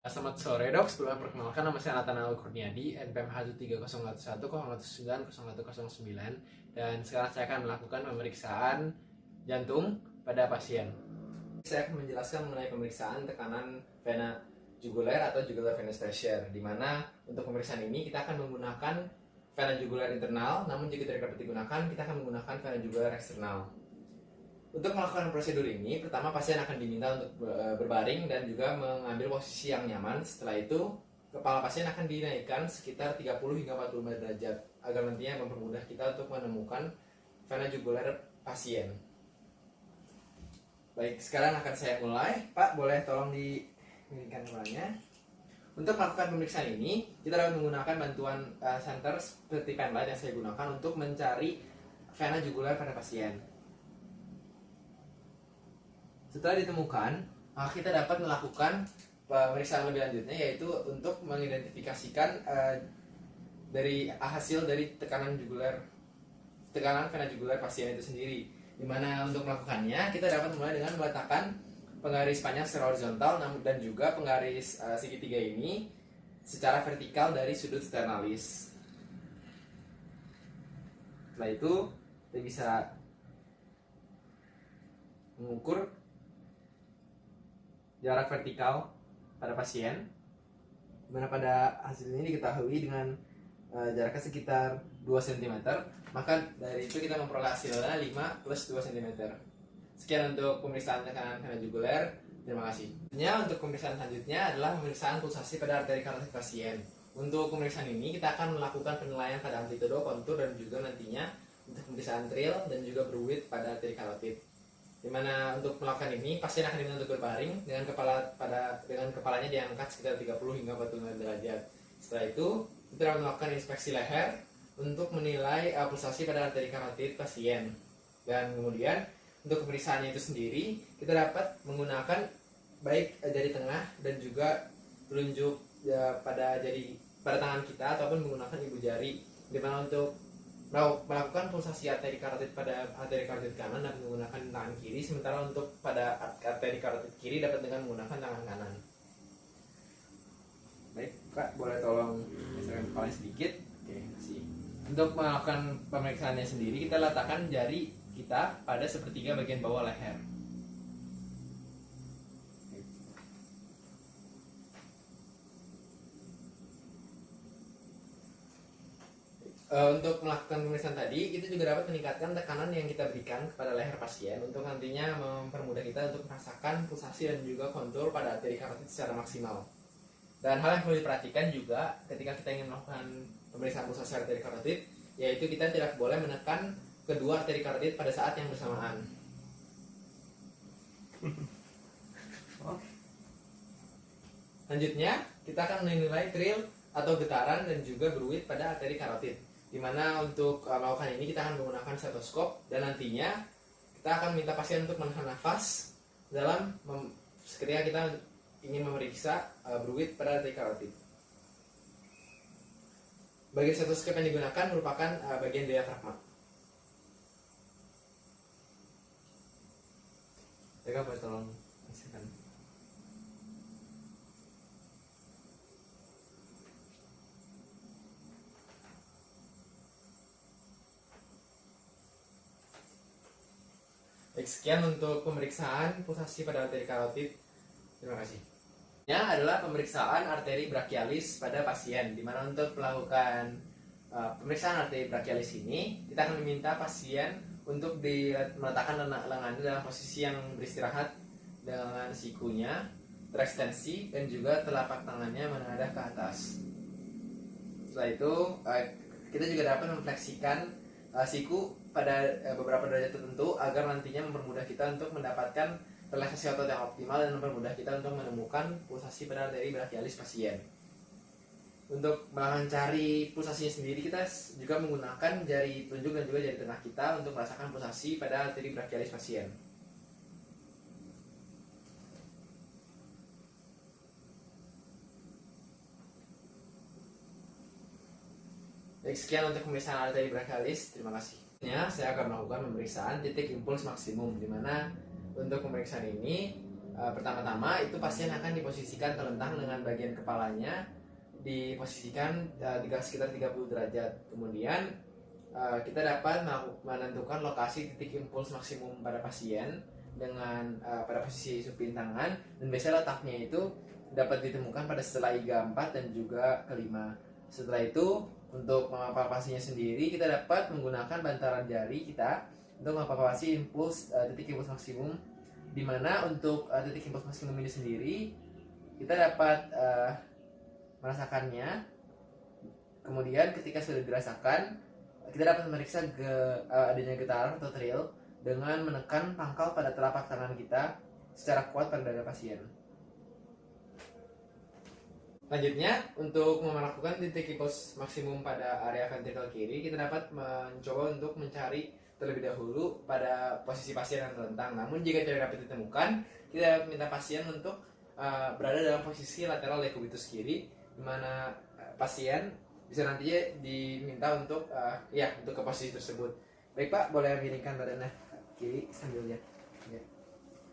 Selamat sore dok, sebelumnya perkenalkan nama saya Nathanael Kurniadi, NPM 13010100109, dan sekarang saya akan melakukan pemeriksaan jantung pada pasien. Saya akan menjelaskan mengenai pemeriksaan tekanan vena jugular atau jugular venous pressure, di mana untuk pemeriksaan ini kita akan menggunakan vena jugular internal, namun jika tidak dapat digunakan, kita akan menggunakan vena jugular eksternal. Untuk melakukan prosedur ini, pertama pasien akan diminta untuk berbaring dan juga mengambil posisi yang nyaman. Setelah itu, kepala pasien akan dinaikkan sekitar 30 hingga 45 derajat agar nantinya mempermudah kita untuk menemukan vena jugular pasien. Baik, sekarang akan saya mulai. Pak, boleh tolong dimilihkan kepalanya. Untuk melakukan pemeriksaan ini, kita dapat menggunakan bantuan center seperti penlight yang saya gunakan untuk mencari vena jugular pada pasien. Setelah ditemukan, kita dapat melakukan pemeriksaan lebih lanjutnya, yaitu untuk mengidentifikasikan dari hasil dari tekanan vena jugular pasien itu sendiri. Dimana untuk melakukannya, kita dapat mulai dengan meletakkan penggaris panjang secara horizontal dan juga penggaris segitiga ini secara vertikal dari sudut sternalis. Setelah itu, kita bisa mengukur jarak vertikal pada pasien, dimana pada hasil ini diketahui dengan jaraknya sekitar 2 cm, maka dari itu kita memperoleh hasilnya 5 plus 2 cm. Sekian untuk pemeriksaan tekanan vena jugular. Terima kasih. Untuk pemeriksaan selanjutnya adalah pemeriksaan pulsasi pada arteri karotit pasien. Untuk pemeriksaan ini kita akan melakukan penilaian pada amplitudo, kontur, dan juga nantinya untuk pemeriksaan trial dan juga berwidth pada arteri karotit. Dimana untuk melakukan ini pasien akan diminta untuk berbaring dengan kepalanya diangkat sekitar 30 hingga 45 derajat. Setelah itu kita akan melakukan inspeksi leher untuk menilai pulsasi pada arteri karotid pasien. Dan kemudian untuk pemeriksaannya itu sendiri kita dapat menggunakan baik jari tengah dan juga telunjuk pada tangan kita ataupun menggunakan ibu jari. Dimana untuk melakukan pulsasi arteri karotid pada arteri karotid kanan dapat menggunakan tangan kiri, sementara untuk pada arteri karotid kiri dapat dengan menggunakan tangan kanan. Baik, Kak, boleh tolong geserkan kepalanya sedikit. Oke, kasih. Untuk melakukan pemeriksaannya sendiri, kita letakkan jari kita pada sepertiga bagian bawah leher. Untuk melakukan pemeriksaan tadi, kita juga dapat meningkatkan tekanan yang kita berikan kepada leher pasien untuk nantinya mempermudah kita untuk merasakan pulsasi dan juga kontur pada arteri karotid secara maksimal. Dan hal yang perlu diperhatikan juga ketika kita ingin melakukan pemeriksaan pulsasi arteri karotid, yaitu kita tidak boleh menekan kedua arteri karotid pada saat yang bersamaan. Selanjutnya, kita akan menilai trill atau getaran dan juga berwidth pada arteri karotid. Dimana untuk melakukan ini kita akan menggunakan stetoskop dan nantinya kita akan minta pasien untuk menahan nafas ketika kita ingin memeriksa berwidth pada arteri karotid. Bagian stetoskop yang digunakan merupakan bagian diafragma. Jaga, boleh tolong hasilkan. Sekian untuk pemeriksaan pulsasi pada arteri karotid. Terima kasih. Ini adalah pemeriksaan arteri brachialis pada pasien, di mana untuk melakukan pemeriksaan arteri brachialis ini kita akan meminta pasien untuk meletakkan lengannya dalam posisi yang beristirahat dengan sikunya terekstensi dan juga telapak tangannya menghadap ke atas. Setelah itu kita juga dapat memfleksikan siku pada beberapa derajat tertentu agar nantinya mempermudah kita untuk mendapatkan relaksasi otot yang optimal dan mempermudah kita untuk menemukan pulsasi pada arteri brachialis pasien. Untuk mencari pulsasinya sendiri, kita juga menggunakan jari telunjuk dan juga jari tengah kita untuk merasakan pulsasi pada arteri brachialis pasien. Sekian untuk pemeriksaan arteri brachialis. Terima kasih. Saya akan melakukan pemeriksaan titik impuls maksimum, di mana untuk pemeriksaan ini Pertama-tama itu pasien akan diposisikan terlentang dengan bagian kepalanya diposisikan sekitar 30 derajat. Kemudian kita dapat menentukan lokasi titik impuls maksimum pada pasien dengan pada posisi supin tangan, dan biasanya letaknya itu dapat ditemukan pada setelah iga 4 dan juga kelima. Setelah itu untuk mempalpasinya sendiri kita dapat menggunakan bantalan jari kita untuk mempalpasi titik impuls maksimum, di mana untuk titik impuls maksimum ini sendiri kita dapat merasakannya. Kemudian ketika sudah dirasakan, kita dapat memeriksa adanya getaran atau thrill dengan menekan pangkal pada telapak tangan kita secara kuat pada dada pasien. Lanjutnya, untuk melakukan titik impuls maksimum pada area ventrikel kiri, kita dapat mencoba untuk mencari terlebih dahulu pada posisi pasien yang terlentang. Namun jika tidak dapat ditemukan, kita dapat minta pasien untuk berada dalam posisi lateral decubitus kiri, di mana pasien bisa nantinya diminta untuk untuk ke posisi tersebut. Baik Pak, boleh miringkan badannya kiri sambil lihat. Ya.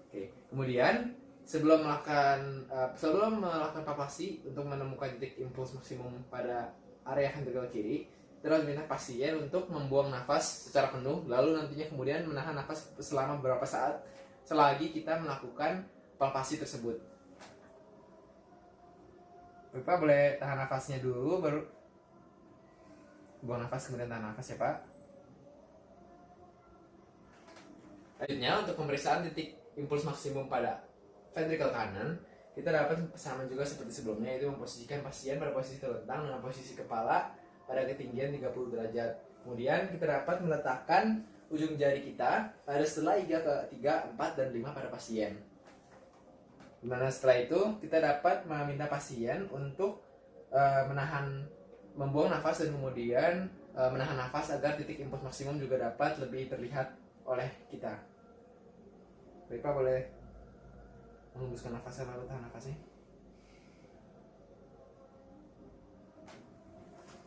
Oke. Kemudian sebelum melakukan palpasi untuk menemukan titik impuls maksimum pada area ventrikel kiri, kita harus minta pasien untuk membuang nafas secara penuh, lalu nantinya kemudian menahan nafas selama beberapa saat selagi kita melakukan palpasi tersebut. Bapak boleh tahan nafasnya dulu, baru buang nafas kemudian tahan nafas ya Pak. Lanjutnya, untuk pemeriksaan titik impuls maksimum pada ventrikel kanan, kita dapat sama juga seperti sebelumnya, yaitu memposisikan pasien pada posisi terlentang dengan posisi kepala pada ketinggian 30 derajat. Kemudian kita dapat meletakkan ujung jari kita pada setelah iga ke 3, 4, dan 5 pada pasien. Dimana setelah itu kita dapat meminta pasien untuk membuang nafas dan kemudian menahan nafas agar titik impuls maksimum juga dapat lebih terlihat oleh kita. Baik Pak, boleh menghembuskan nafasnya lalu tahan nafasnya.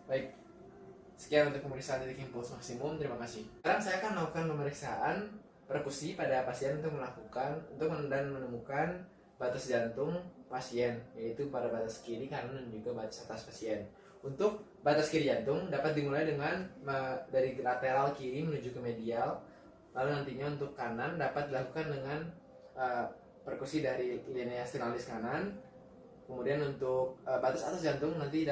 Baik, sekian untuk pemeriksaan titik impuls maksimum. Terima kasih. Sekarang saya akan melakukan pemeriksaan perkusi pada pasien untuk menemukan batas jantung pasien, yaitu pada batas kiri, kanan, dan juga batas atas pasien. Untuk batas kiri jantung dapat dimulai dengan dari lateral kiri menuju ke medial. Lalu nantinya untuk kanan dapat dilakukan dengan perkusi dari linea sternalis kanan. Kemudian untuk batas atas jantung nanti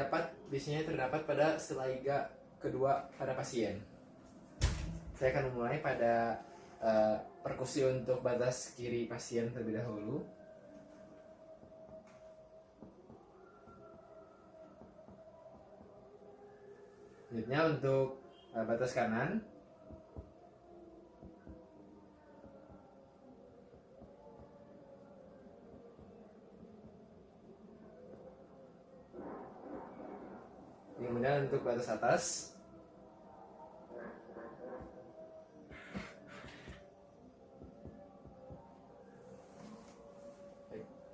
biasanya terdapat pada setelah iga kedua pada pasien. Saya akan memulai pada perkusi untuk batas kiri pasien terlebih dahulu. Selanjutnya untuk batas kanan. Kemudian untuk batas atas.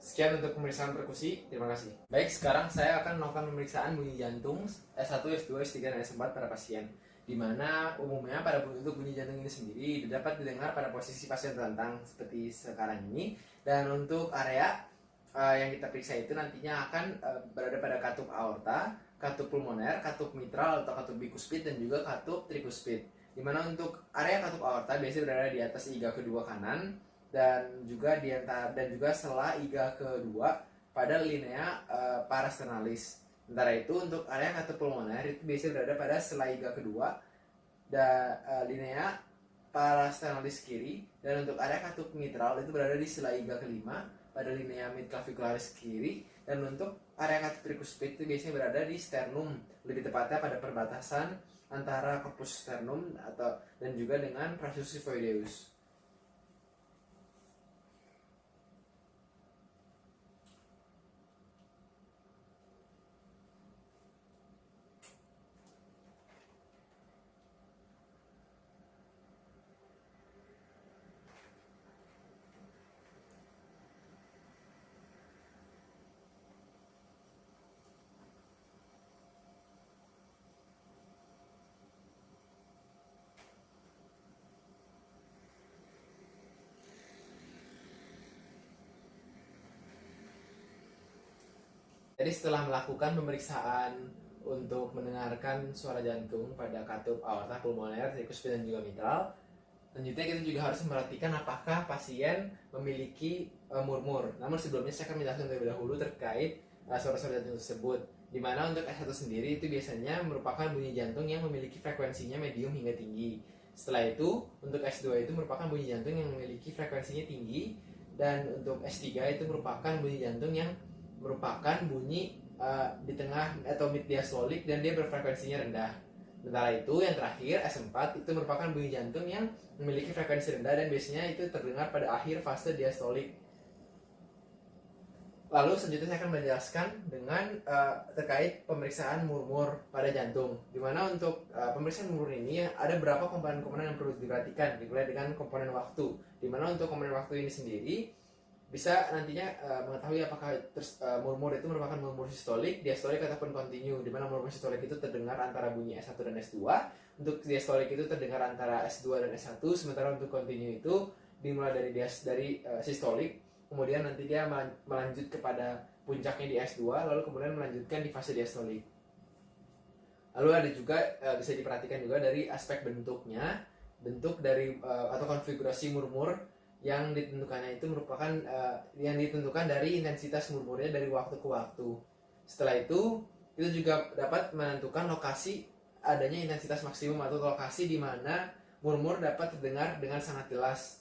Sekian untuk pemeriksaan perkusi, terima kasih. Baik, sekarang saya akan melakukan pemeriksaan bunyi jantung S1, S2, S3, dan S4 pada pasien, di mana umumnya untuk bunyi jantung ini sendiri dapat didengar pada posisi pasien terlentang seperti sekarang ini. Dan untuk area yang kita periksa itu nantinya akan berada pada katup aorta, katup pulmoner, katup mitral atau katup bikuspid, dan juga katup trikuspid. Di mana untuk area katup aorta biasanya berada di atas iga kedua kanan, dan juga setelah iga kedua pada linea parasternalis. Sementara itu untuk area katup pulmoner itu biasanya berada pada setelah iga kedua dan linea parasternalis kiri, dan untuk area katup mitral itu berada di setelah iga kelima pada linea midclavicularis kiri, dan untuk area katup trikuspid itu biasanya berada di sternum, lebih tepatnya pada perbatasan antara corpus sternum dan juga dengan prassus xiphoideus. Jadi setelah melakukan pemeriksaan untuk mendengarkan suara jantung pada katup aorta, pulmoner, trikuspid, dan juga mitral, selanjutnya kita juga harus memperhatikan apakah pasien memiliki murmur. Namun sebelumnya saya akan menjelaskan terlebih dahulu terkait suara-suara jantung tersebut. Di mana untuk S1 sendiri itu biasanya merupakan bunyi jantung yang memiliki frekuensinya medium hingga tinggi. Setelah itu, untuk S2 itu merupakan bunyi jantung yang memiliki frekuensinya tinggi, dan untuk S3 itu merupakan bunyi jantung yang merupakan bunyi di tengah atau mid diastolik dan dia berfrekuensinya rendah. Sementara itu yang terakhir S4 itu merupakan bunyi jantung yang memiliki frekuensi rendah dan biasanya itu terdengar pada akhir fase diastolik. Lalu selanjutnya saya akan menjelaskan dengan terkait pemeriksaan murmur pada jantung. Dimana untuk pemeriksaan murmur ini ada beberapa komponen-komponen yang perlu diperhatikan, dimulai dengan komponen waktu. Dimana untuk komponen waktu ini sendiri bisa nantinya mengetahui apakah murmur itu merupakan murmur sistolik, diastolik, ataupun kontinu. Dimana murmur sistolik itu terdengar antara bunyi S1 dan S2, untuk diastolik itu terdengar antara S2 dan S1, sementara untuk kontinu itu dimulai dari sistolik, kemudian nanti dia melanjut kepada puncaknya di S2, lalu kemudian melanjutkan di fase diastolik. Lalu ada juga bisa diperhatikan juga dari aspek bentuknya, bentuk dari atau konfigurasi murmur yang ditentukannya itu merupakan yang ditentukan dari intensitas murmurnya dari waktu ke waktu. Setelah itu kita juga dapat menentukan lokasi adanya intensitas maksimum atau lokasi di mana murmur dapat terdengar dengan sangat jelas.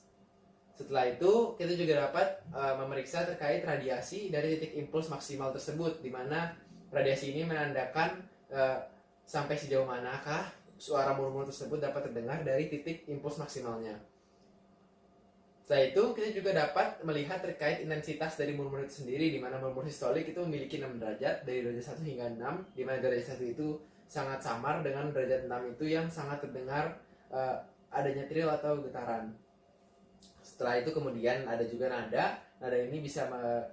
Setelah itu kita juga dapat memeriksa terkait radiasi dari titik impuls maksimal tersebut, di mana radiasi ini menandakan sampai sejauh manakah suara murmur tersebut dapat terdengar dari titik impuls maksimalnya. Setelah itu kita juga dapat melihat terkait intensitas dari murmur itu sendiri, di mana murmur sistolik itu memiliki 6 derajat dari derajat 1 hingga 6, di mana derajat 1 itu sangat samar dengan derajat 6 itu yang sangat terdengar adanya trill atau getaran. Setelah itu kemudian ada juga nada. Nada ini bisa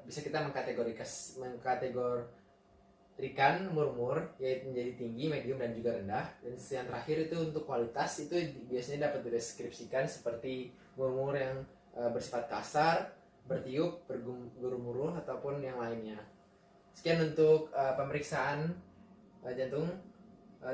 kita mengkategorikan murmur yaitu menjadi tinggi, medium, dan juga rendah. Dan yang terakhir itu untuk kualitas itu biasanya dapat dideskripsikan seperti murmur yang bersifat kasar, bertiup, bergemuruh, ataupun yang lainnya. Sekian untuk pemeriksaan jantung.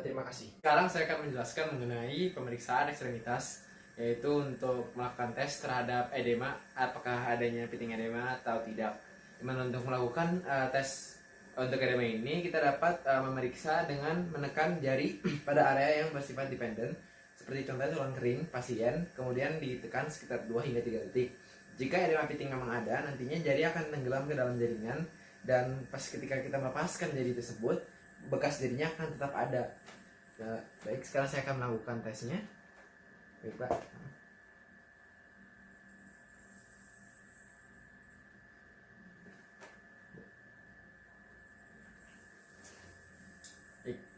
Terima kasih. Sekarang saya akan menjelaskan mengenai pemeriksaan ekstremitas, yaitu untuk melakukan tes terhadap edema, apakah adanya piting edema atau tidak. Dimana untuk melakukan tes untuk edema ini kita dapat memeriksa dengan menekan jari pada area yang bersifat dependen, seperti contohnya tulang kering pasien, kemudian ditekan sekitar 2 hingga 3 detik. Jika edema piting memang ada, nantinya jari akan tenggelam ke dalam jaringan, dan pas ketika kita melepaskan jari tersebut, bekas jarinya akan tetap ada. Nah, baik, sekarang saya akan melakukan tesnya. Baik, Pak.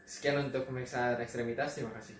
Sekian untuk pemeriksaan ekstremitas, terima kasih.